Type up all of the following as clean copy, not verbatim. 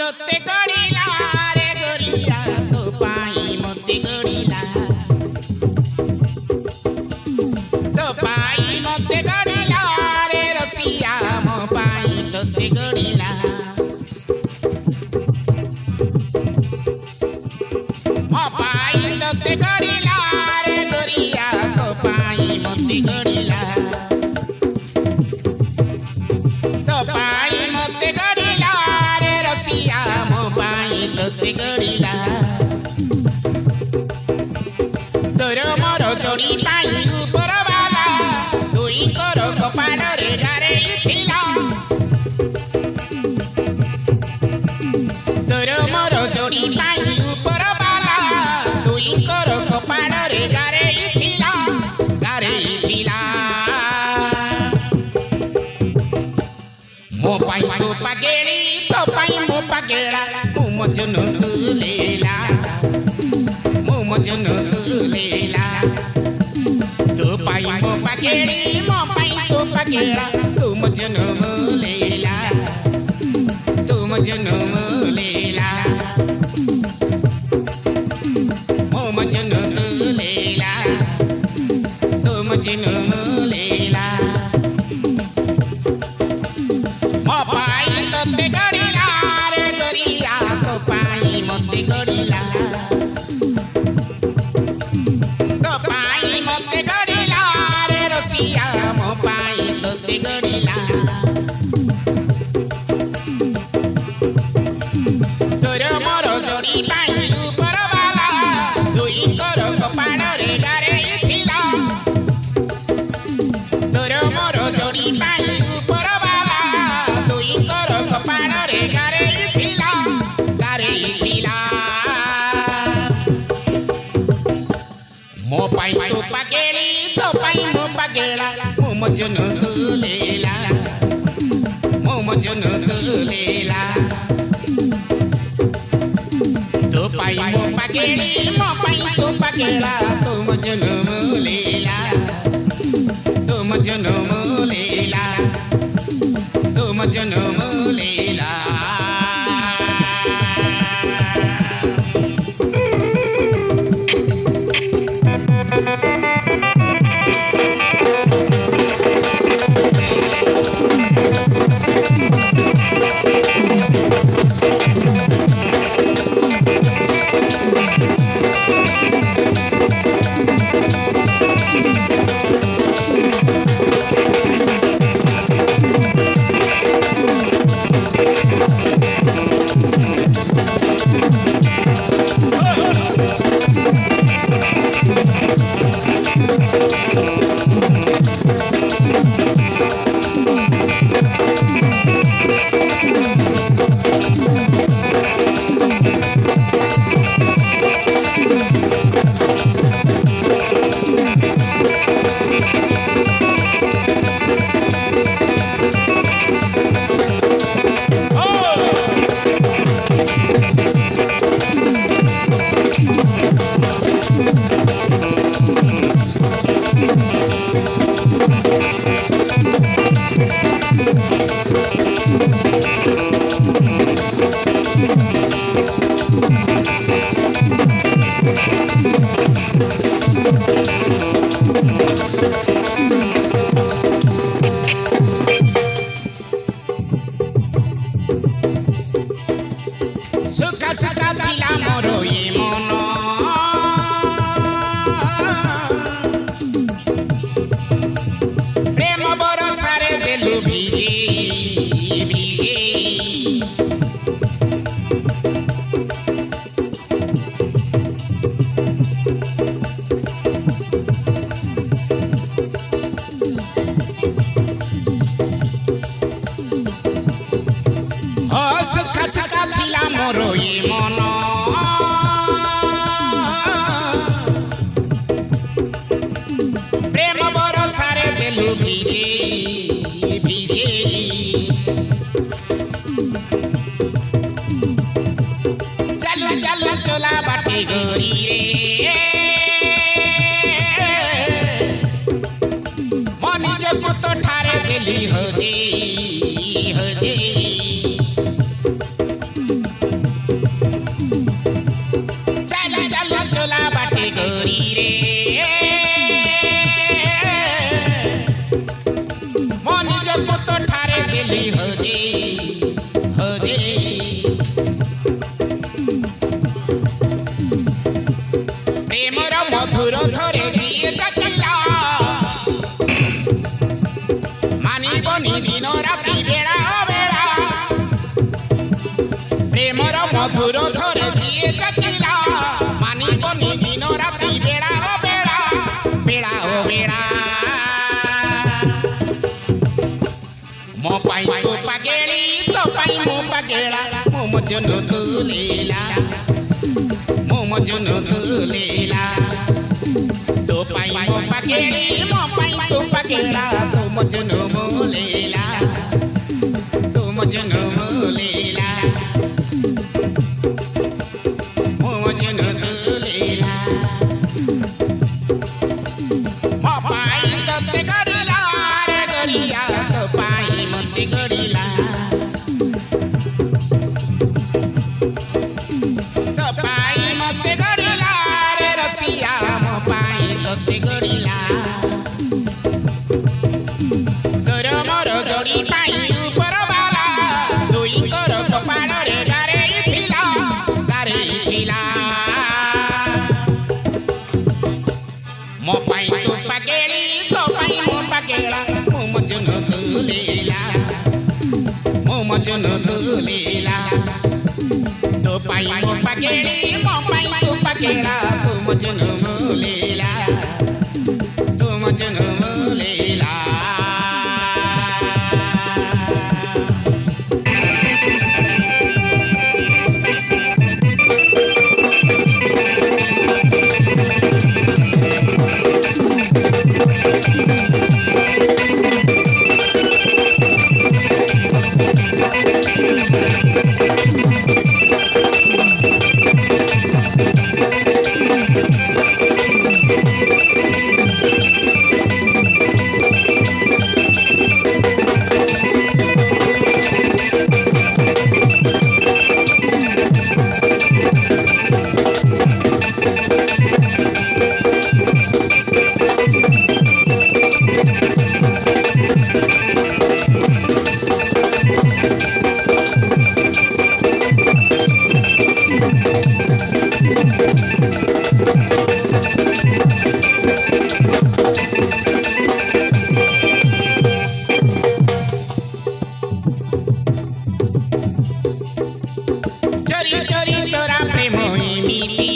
तोते गड़िला रे गोरिया तो पाई मते गड़िला तो पाई मते गड़िला रे रसिया मो पाई तोते गड़िला मो पाई तोते गड़िला रे गोरिया तो पाई मते गड़िला तो पाई मते गड़िला रे रसिया मो पाई तोते गड़िला तोर मोर जोड़ी पाई ऊपर वाला दुई कर कपाड़ रे गारे थिला तोर मोर जोड़ी पाई ऊपर वाला दुई कर कपाड़ रे गारे थिला मो पाई तो पगेड़ी तो पाई मो पगेड़ा मु मजन तू लेला मु मजन तू लेला तो पाई मो पगेड़ी मो पाई तो पगेड़ा तू मजन लेला तू मजन लेला मो मजन तू लेला तू मजन लेला मो पाई तोते गड़िला रे गोरिया तो पाई मते गड़िला तो पाई मते गड़िला रे रसिया मो पाई तोते गड़िला तोर मोर जोड़ी पाई ऊपर वाला दुई कर कपाड़ रे गारे थिला तोर मोर जोड़ी पाई ऊपर वाला दुई कर कपाड़ रे गारे थिला मो पाई तो पगेड़ी तो पाई मो पगेड़ा मो मजन तू लेला मो मजन तू लेला तो पाई मो पगेड़ी मो पाई तो पगेड़ा तो मजन लेला तो मजन लेला तो मजन लेला सुखा सुखा थिला मोर ये मन प्रेम बरसारे देलु भिजे भिजे सुखा सुखा थिला मोर ये मन ପ୍ରେମର ମଧୁର ଥରେ ଯିଏ ଚାଖିଲା ମାନିବନି ଦିନ ରାତି ବେଳା ଓ ବେଳା ବେଳା ଓ ବେଳା ମୋ ପାଇଁ ତୁ ପାଗେଳି ତୋ ପାଇଁ ମୁଁ ପାଗେଳା ମୋ ମଜନୁ ତୁ ଲୀଳା ମୋ ମଜନୁ ତୁ ଲୀଳା ତୋ ପାଇଁ ମୁଁ ପାଗେଳି ମୋ ପାଇଁ ତୁ ପାଗେଳା ତୋ ମଜନୁ ମୁଁ ଲୀଳା ତୋ ମଜନୁ ମୁଁ ଲୀଳା ମୋ ମଜନୁ ତୁ ଲୀଳା ମୋ ପାଇଁ ତତେ ଗଡ଼ିଲା ରେ ଗଡ଼ିଆ ତୋ ପାଇଁ ମତେ ଗଡ଼ିଲା ତୋ ପାଇଁ ମତେ ଗଡ଼ିଲା ରେ ରସିଆ ମୋ ପାଇଁ ତତେ ଗଡ଼ିଲା ତୋର ମୋର ଯୋଡ଼ି ପାଇଁ ଉପରବାଲା ଦୁଇଙ୍କର କପାଳରେ ଗାରେଇଥିଲା ମୋ ପାଇଁ ତୁ ପାଗେଳି ତୋ ପାଇଁ ମୁଁ ପାଗେଳା ମୋ ମଜନୁ ତୁ ଲୀଳା ମୋ ମଜନୁ ତୁ ଲୀଳା ତୋ ପାଇଁ ମୁଁ ପାଗେଳି ମୋ ପାଇଁ ତୁ ପାଗେଳା ତୋ ମଜନୁ ମୁଁ ଲୀଳା ତୋ ମଜନୁ ମୁଁ ଲୀଳା चोरा प्रेम एमिति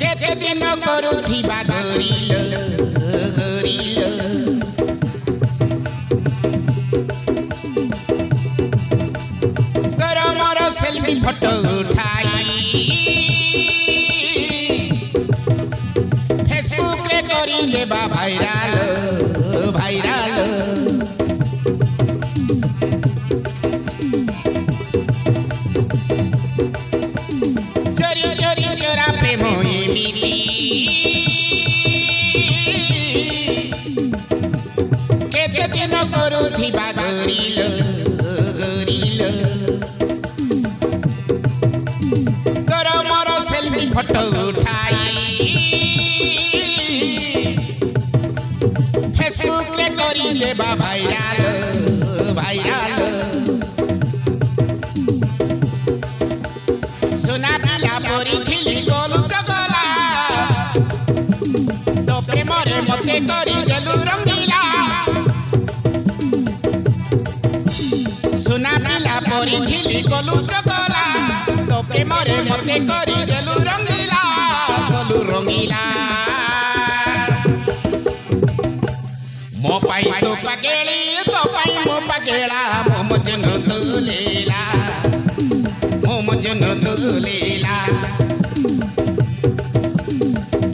केते दिन करुथिबा गरिल गरिल तोर मोर सेल्फी फोटो उठाई फेसबुक रे करी देबा भाइराल भाइराल चोरा प्रेम एमिति केते दिन करुथिबा गरिल गरिल तोर मोर सेल्फी फोटो उठाई फेसबुक रे करी देबा भाइराल भाइराल सुना पिला परी थिली गोलू चगला तो प्रेम रे मते करी देलु रंगीला सुना पिला परी थिली गोलू चगला तो प्रेम रे मते करी देलु रंगीला गोलू रंगीला मो पाई तो पागेली तो पाई मो पागेला मो मजनू तू लीला मो मजनू तू लीला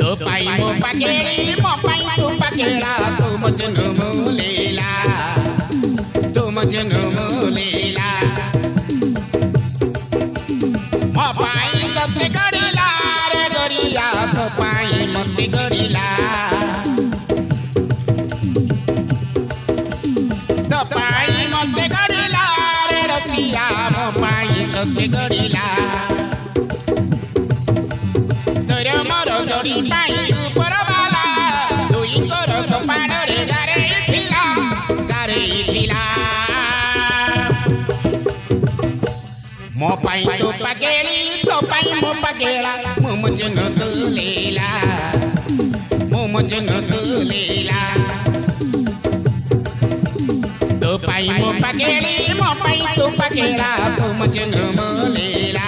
तो पाई मो पागेली मो पाई तू पागेला तू मजनू मो लीला तू मजनू मो लीला मो पाई तते गड़िला रे गरिया तो पाई मते गड़िला तो पाई मते गड़िला रे रसिया मो पाई तते गड़िला तोर मोर जोड़ी पाई उपरवाला दुईकर कपाଳରେ ଗାରେଇଥିଲା ମୋ ପାଇଁ ତୁ ପାଗେଳି ତୋ ପାଇଁ ମୁଁ ପାଗେଳା ମୋ ମଜନୁ ତୁ ଲୀଳା ମୋ ମଜନୁ ତୁ ଲୀଳା ପାଗେଳି ମୋ ପାଇଁ ତୁ ପାଗେଳା ତୁ ମଜନୁ ବୋଲେଲା